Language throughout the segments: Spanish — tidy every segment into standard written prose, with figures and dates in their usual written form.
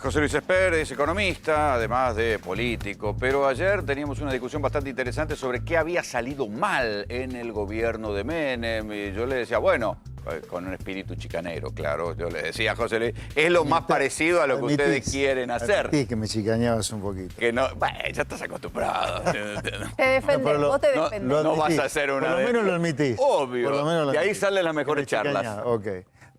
José Luis Esper es economista, además de político, pero ayer teníamos una discusión bastante interesante sobre qué había salido mal en el gobierno de Menem. Y yo le decía, bueno, con un espíritu chicanero, claro, yo le decía a José Luis, es lo más parecido a lo que ustedes quieren hacer. Sí, que me chicañabas un poquito. Que no, bueno, ya estás acostumbrado. Te defendés, vos te defendés. No vas a hacer una... Por lo menos lo admitís. Obvio. Por lo menos lo Y ahí admitís. salen las mejores charlas. Ok.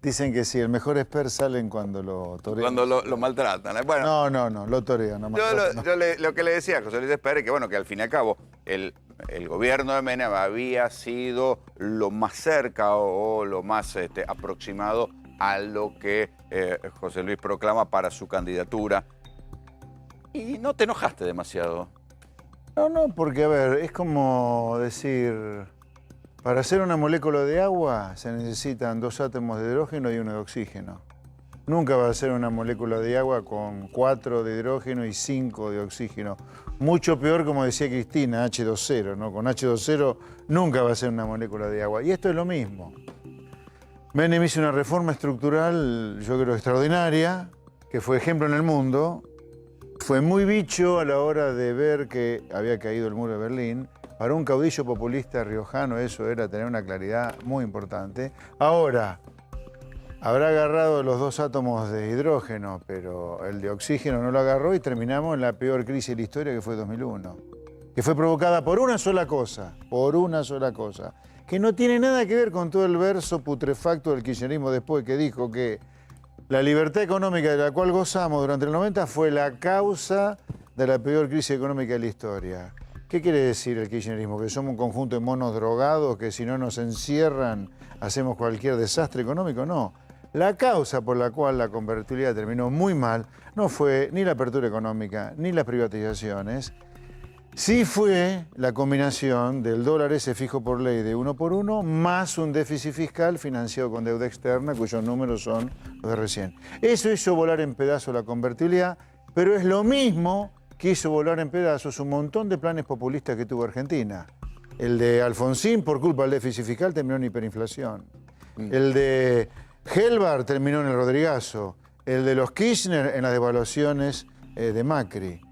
Dicen que sí, el mejor expert salen cuando lo torean. Cuando lo maltratan. Bueno, No, lo torean. Lo que le decía a José Luis Esper es que, bueno, que al fin y al cabo el gobierno de Menem había sido lo más cerca o lo más aproximado a lo que José Luis proclama para su candidatura. Y no te enojaste demasiado. No, porque a ver, es como decir, para hacer una molécula de agua se necesitan 2 átomos de hidrógeno y 1 de oxígeno. Nunca va a ser una molécula de agua con 4 de hidrógeno y 5 de oxígeno. Mucho peor, como decía Cristina, H2O, ¿no? Con H2O nunca va a ser una molécula de agua. Y esto es lo mismo. Menem hizo una reforma estructural, yo creo, extraordinaria, que fue ejemplo en el mundo. Fue muy bicho a la hora de ver que había caído el muro de Berlín. Para un caudillo populista riojano eso era tener una claridad muy importante. Ahora, habrá agarrado los 2 átomos de hidrógeno, pero el de oxígeno no lo agarró y terminamos en la peor crisis de la historia, que fue 2001. Que fue provocada por una sola cosa, que no tiene nada que ver con todo el verso putrefacto del kirchnerismo después, que dijo que la libertad económica de la cual gozamos durante el 90 fue la causa de la peor crisis económica de la historia. ¿Qué quiere decir el kirchnerismo? ¿Que somos un conjunto de monos drogados que si no nos encierran hacemos cualquier desastre económico? No. La causa por la cual la convertibilidad terminó muy mal no fue ni la apertura económica ni las privatizaciones. Sí fue la combinación del dólar ese fijo por ley de 1 por 1 más un déficit fiscal financiado con deuda externa, cuyos números son los de recién. Eso hizo volar en pedazos la convertibilidad, pero es lo mismo que hizo volar en pedazos un montón de planes populistas que tuvo Argentina. El de Alfonsín, por culpa del déficit fiscal, terminó en hiperinflación. El de Helbar terminó en el Rodrigazo. El de los Kirchner en las devaluaciones de Macri.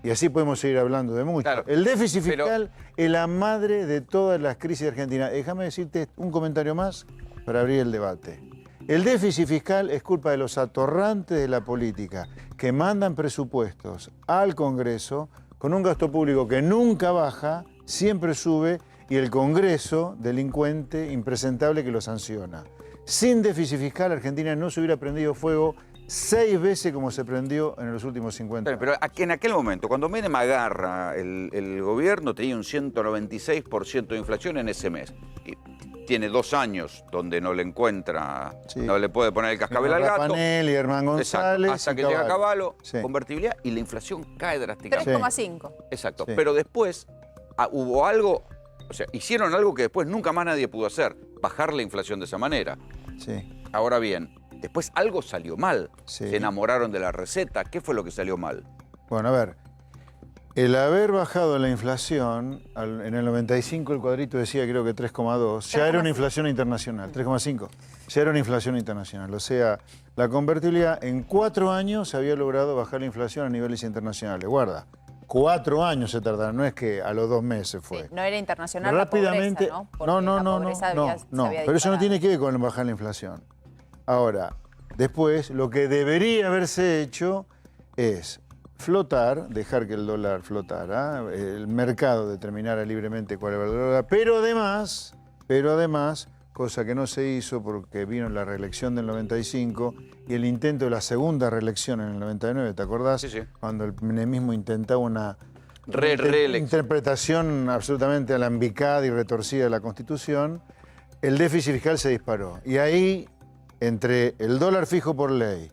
Y así podemos seguir hablando de mucho. Claro, el déficit fiscal es la madre de todas las crisis de Argentina. Déjame decirte un comentario más para abrir el debate. El déficit fiscal es culpa de los atorrantes de la política que mandan presupuestos al Congreso con un gasto público que nunca baja, siempre sube, y el Congreso, delincuente, impresentable, que lo sanciona. Sin déficit fiscal, Argentina no se hubiera prendido fuego 6 veces como se prendió en los últimos 50 años. Pero en aquel momento, cuando Menem agarra el gobierno, tenía un 196% de inflación en ese mes. Y tiene 2 años donde no le encuentra, no le puede poner el cascabel al gato. Rapanel y Hernán González. Exacto, hasta que llega Cavallo, sí. Convertibilidad, y la inflación cae drásticamente. 3,5. Exacto, Sí. pero después hubo algo, o sea, hicieron algo que después nunca más nadie pudo hacer, bajar la inflación de esa manera. Sí. Ahora bien, después algo salió mal. Sí. Se enamoraron de la receta. ¿Qué fue lo que salió mal? Bueno, a ver, el haber bajado la inflación, en el 95 el cuadrito decía creo que 3,2, ya era una inflación internacional, 3,5, ya era una inflación internacional. O sea, la convertibilidad en 4 años se había logrado bajar la inflación a niveles internacionales. Guarda, 4 años se tardaron, no es que a los 2 meses fue. Sí, no era internacional Rápidamente, la pobreza, ¿no? Porque la pobreza se había pero eso no disparado. tiene que ver con bajar la inflación. Ahora, después, lo que debería haberse hecho es flotar, dejar que el dólar flotara, el mercado determinara libremente cuál era el dólar, pero además, cosa que no se hizo porque vino la reelección del 95 y el intento de la segunda reelección en el 99, ¿te acordás? Sí, sí. Cuando el menemismo intentaba una Reelección. interpretación absolutamente alambicada y retorcida de la Constitución, el déficit fiscal se disparó. Y ahí, entre el dólar fijo por ley,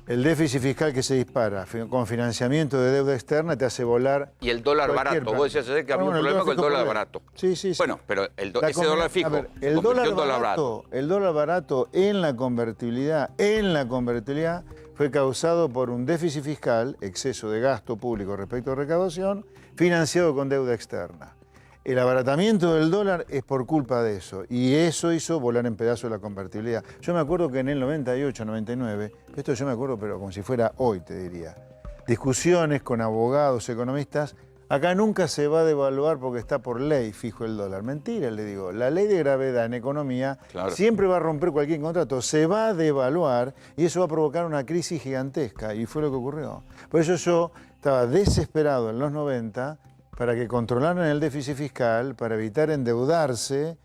el déficit fiscal que se dispara con financiamiento de deuda externa, te hace volar. Y el dólar cualquier barato. plan. Vos decías ayer que había un problema con el dólar barato. Sí. Bueno, pero La ese dólar fijo A ver, se el convirtió dólar en dólar barato. el dólar barato en la convertibilidad, fue causado por un déficit fiscal, exceso de gasto público respecto a recaudación, financiado con deuda externa. el abaratamiento del dólar es por culpa de eso. Y eso hizo volar en pedazos la convertibilidad. Yo me acuerdo que en el 98, 99, esto yo me acuerdo, pero como si fuera hoy, te diría, discusiones con abogados, economistas, acá nunca se va a devaluar porque está por ley fijo el dólar. Mentira, le digo. La ley de gravedad en economía siempre va a romper cualquier contrato, se va a devaluar y eso va a provocar una crisis gigantesca. Y fue lo que ocurrió. Por eso yo estaba desesperado en los 90 para que controlaran el déficit fiscal, para evitar endeudarse,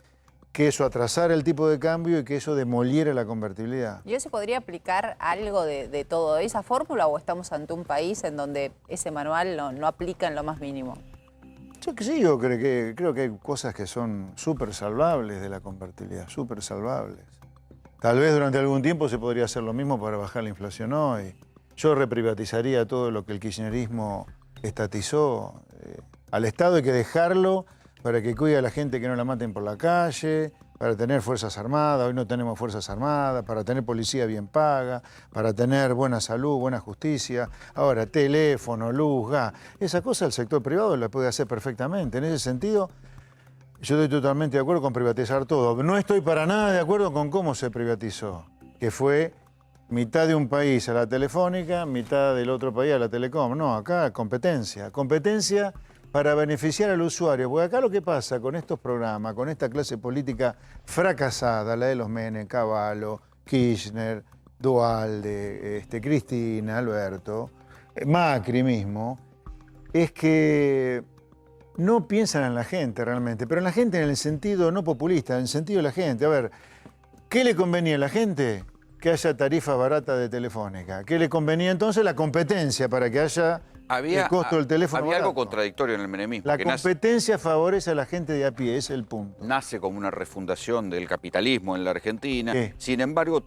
que eso atrasara el tipo de cambio y que eso demoliera la convertibilidad. ¿Y eso podría aplicar algo de todo esa fórmula o estamos ante un país en donde ese manual no aplica en lo más mínimo? Yo creo que hay cosas que son súper salvables de la convertibilidad, súper salvables. Tal vez durante algún tiempo se podría hacer lo mismo para bajar la inflación hoy. Yo reprivatizaría todo lo que el kirchnerismo estatizó. Al Estado hay que dejarlo para que cuide a la gente que no la maten por la calle, para tener fuerzas armadas, hoy no tenemos fuerzas armadas, para tener policía bien paga, para tener buena salud, buena justicia. Ahora, teléfono, luz, gas, esa cosa el sector privado la puede hacer perfectamente. En ese sentido, yo estoy totalmente de acuerdo con privatizar todo. No estoy para nada de acuerdo con cómo se privatizó, que fue mitad de un país a la Telefónica, mitad del otro país a la Telecom. No, acá competencia. Competencia para beneficiar al usuario. Porque acá lo que pasa con estos programas, con esta clase política fracasada, la de los Menem, Cavallo, Kirchner, Duhalde, Cristina, Alberto, Macri mismo, es que no piensan en la gente realmente, pero en la gente en el sentido no populista, en el sentido de la gente. A ver, ¿qué le convenía a la gente? Que haya tarifas baratas de Telefónica. ¿Qué le convenía entonces? La competencia para que haya el costo del teléfono Había barato. algo contradictorio en el menemismo. La competencia favorece a la gente de a pie, es el punto. Nace como una refundación del capitalismo en la Argentina. Sí. Sin embargo,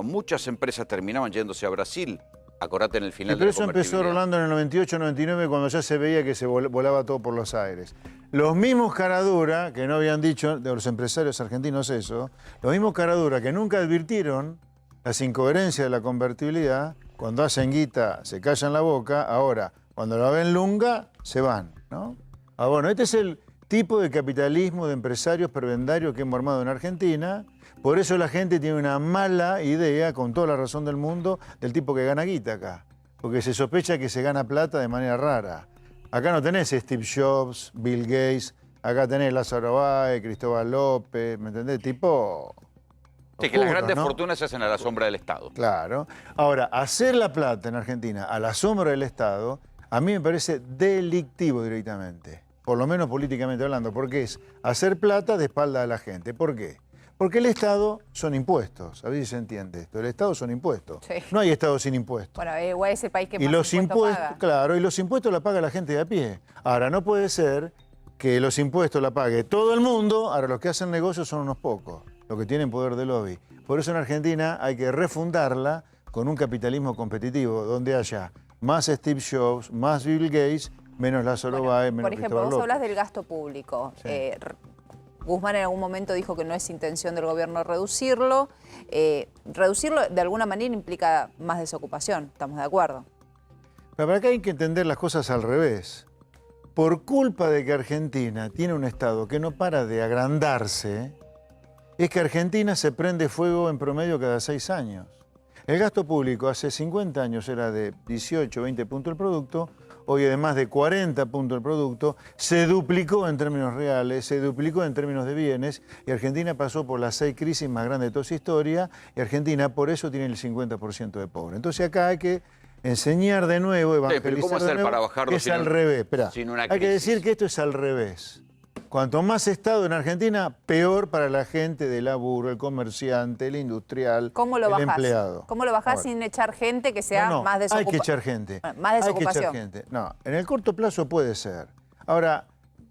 muchas empresas terminaban yéndose a Brasil. Acordate en el final de Pero la eso empezó, convertibilidad. Rolando, en el 98, 99, cuando ya se veía que se volaba todo por los aires. Los mismos caradura, que no habían dicho de los empresarios argentinos eso, los mismos caradura que nunca advirtieron las incoherencias de la convertibilidad, cuando hacen guita se callan la boca, ahora cuando la ven lunga se van, ¿no? Bueno, este es el tipo de capitalismo de empresarios prebendarios que hemos armado en Argentina. Por eso la gente tiene una mala idea, con toda la razón del mundo, del tipo que gana guita acá. Porque se sospecha que se gana plata de manera rara. Acá no tenés Steve Jobs, Bill Gates, acá tenés Lázaro Báez, Cristóbal López, ¿me entendés? Tipo... Sí, que las grandes ¿no? fortunas se hacen a la sombra del Estado. Claro. Ahora, hacer la plata en Argentina a la sombra del Estado, a mí me parece delictivo directamente. Por lo menos políticamente hablando, porque es hacer plata de espalda a la gente. ¿Por qué? Porque el Estado son impuestos. A ver si se entiende esto. El Estado son impuestos. Sí. No hay Estado sin impuestos. Bueno, igual es el país que Y más los impuestos paga. claro, y los impuestos la paga la gente de a pie. Ahora, no puede ser que los impuestos la pague todo el mundo, ahora los que hacen negocios son unos pocos, los que tienen poder de lobby. Por eso en Argentina hay que refundarla con un capitalismo competitivo, donde haya más Steve Jobs, más Bill Gates, menos Lázaro Báez, menos Por ejemplo, Cristóbal vos López. hablas del gasto público. Sí. Guzmán en algún momento dijo que no es intención del gobierno reducirlo. Reducirlo de alguna manera implica más desocupación, ¿estamos de acuerdo? Pero acá hay que entender las cosas al revés. Por culpa de que Argentina tiene un Estado que no para de agrandarse, es que Argentina se prende fuego en promedio cada 6 años. El gasto público hace 50 años era de 18, 20 puntos del producto, hoy es de más de 40 puntos del producto, se duplicó en términos reales, se duplicó en términos de bienes, y Argentina pasó por las 6 crisis más grandes de toda su historia, y Argentina por eso tiene el 50% de pobres. Entonces acá hay que enseñar de nuevo, evangelizar pero ¿cómo hacer de nuevo, para bajarlo es sin al revés. Esperá, sin una hay que crisis? decir que esto es al revés. Cuanto más Estado en Argentina, peor para la gente del laburo, el comerciante, el industrial, ¿Cómo lo el bajás? empleado. ¿Cómo lo bajás Ahora, sin echar gente que sea no, más desocupada? hay que echar gente. Más desocupación. Hay que echar gente. No, en el corto plazo puede ser. Ahora,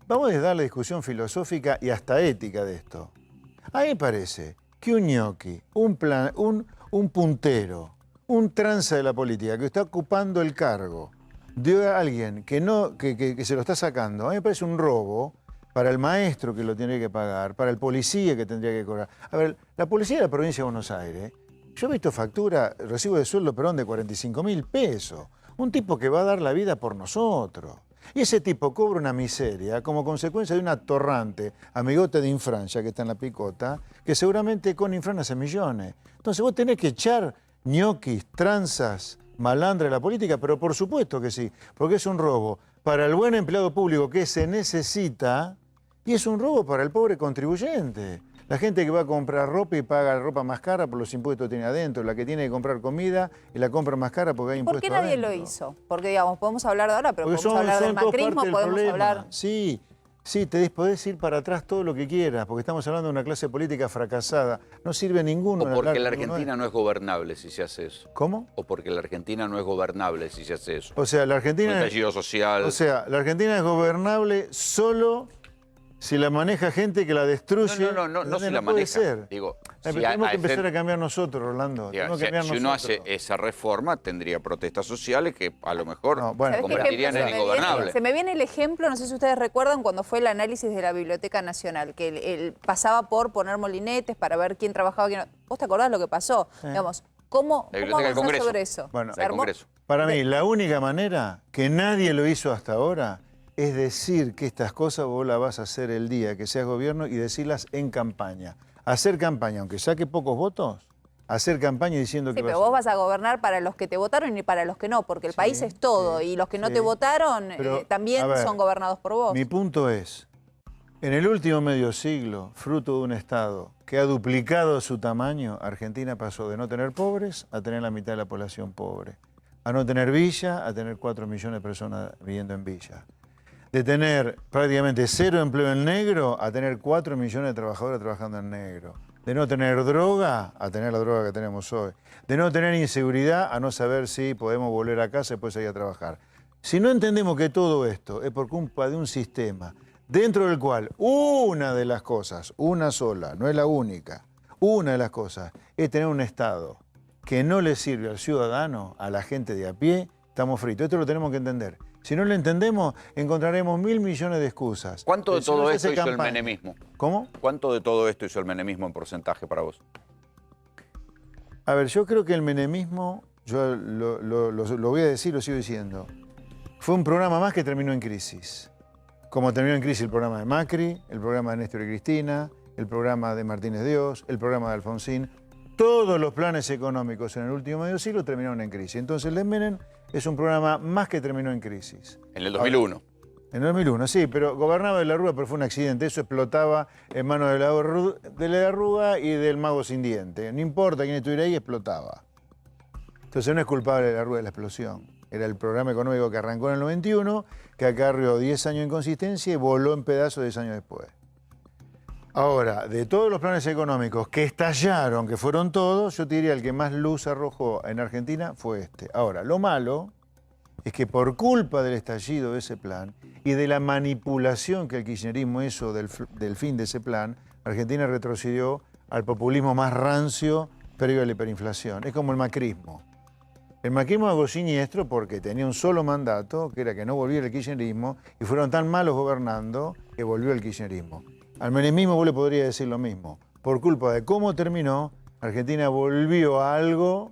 vamos a dar la discusión filosófica y hasta ética de esto. A mí me parece que un ñoqui, un puntero, un tranza de la política que está ocupando el cargo de alguien que se lo está sacando, a mí me parece un robo para el maestro que lo tiene que pagar, para el policía que tendría que cobrar. A ver, la policía de la provincia de Buenos Aires, yo he visto factura, recibo de sueldo, perdón, de 45.000 pesos. Un tipo que va a dar la vida por nosotros. Y ese tipo cobra una miseria como consecuencia de un atorrante amigote de Infrancia que está en la picota, que seguramente con Infran hace millones. Entonces vos tenés que echar ñoquis, tranzas, malandra de la política, pero por supuesto que sí, porque es un robo para el buen empleado público que se necesita y es un robo para el pobre contribuyente. La gente que va a comprar ropa y paga ropa más cara por los impuestos que tiene adentro, la que tiene que comprar comida y la compra más cara porque hay ¿Por impuestos qué nadie adentro. lo hizo? Porque, digamos, podemos hablar de ahora, pero Porque podemos hablar del todos macrismo, parte del podemos problema. hablar... Sí, sí, podés ir para atrás todo lo que quieras, porque estamos hablando de una clase política fracasada. No sirve ninguno. O porque la ninguno Argentina no es gobernable si se hace eso. ¿Cómo? O porque la Argentina no es gobernable si se hace eso. O sea, la Un Argentina... estallido social. O sea, la Argentina es gobernable solo si la maneja gente que la destruye. No si la puede maneja. ser. Digo, Pero si tenemos a que empezar ese- a cambiar nosotros, Rolando. diga, Tenemos que cambiar si uno hace nosotros. esa reforma, tendría protestas sociales que a lo mejor No, bueno, ¿Sabés qué convertirían en ejemplo se me ingobernable. viene? Se me viene el ejemplo, no sé si ustedes recuerdan, cuando fue el análisis de la Biblioteca Nacional, que él pasaba por poner molinetes para ver quién trabajaba, quién no. ¿Vos te acordás lo que pasó? Sí. Digamos, ¿cómo La Biblioteca del avanzar Congreso. sobre eso? Bueno, ¿Se del armó? Congreso. Para mí, la única manera que nadie lo hizo hasta ahora es decir que estas cosas vos las vas a hacer el día que seas gobierno y decirlas en campaña. Hacer campaña, aunque saque pocos votos, hacer campaña diciendo Sí, que pero vos vas a gobernar para los que te votaron y para los que no, porque el Sí, país es todo, sí, y los que no sí. te votaron Pero, también a ver, son gobernados por vos. Mi punto es, en el último medio siglo, fruto de un Estado que ha duplicado su tamaño, Argentina pasó de no tener pobres a tener la mitad de la población pobre, a no tener villa a tener 4 millones de personas viviendo en villa, de tener prácticamente 0 empleo en negro a tener 4 millones de trabajadores trabajando en negro, de no tener droga a tener la droga que tenemos hoy, de no tener inseguridad a no saber si podemos volver a casa y después salir a trabajar. Si no entendemos que todo esto es por culpa de un sistema dentro del cual una de las cosas, una sola, no es la única, una de las cosas es tener un Estado que no le sirve al ciudadano, a la gente de a pie, estamos fritos. Esto lo tenemos que entender. Si no lo entendemos, encontraremos 1.000 millones de excusas. ¿Cuánto de Si no todo se esto hace hizo el campaña. menemismo? ¿Cómo? ¿Cuánto de todo esto hizo el menemismo en porcentaje para vos? A ver, yo creo que el menemismo, yo lo voy a decir, lo sigo diciendo, fue un programa más que terminó en crisis. Como terminó en crisis el programa de Macri, el programa de Néstor y Cristina, el programa de Martínez Dios, el programa de Alfonsín. Todos los planes económicos en el último medio siglo terminaron en crisis. Entonces el de Menem es un programa más que terminó en crisis. En el 2001. En el 2001, sí, pero gobernaba de la Rúa, pero fue un accidente. Eso explotaba en manos de la Rúa y del mago sin diente. No importa quién estuviera ahí, explotaba. Entonces no es culpable de la Rúa de la explosión. Era el programa económico que arrancó en el 91, que acarrió 10 años de inconsistencia y voló en pedazos 10 años después. Ahora, de todos los planes económicos que estallaron, que fueron todos, yo te diría el que más luz arrojó en Argentina fue este. Ahora, lo malo es que por culpa del estallido de ese plan y de la manipulación que el kirchnerismo hizo del fin de ese plan, Argentina retrocedió al populismo más rancio previo a la hiperinflación. Es como el macrismo. El macrismo algo siniestro porque tenía un solo mandato, que era que no volviera el kirchnerismo, y fueron tan malos gobernando que volvió el kirchnerismo. Al menemismo vos le podría decir lo mismo. Por culpa de cómo terminó, Argentina volvió a algo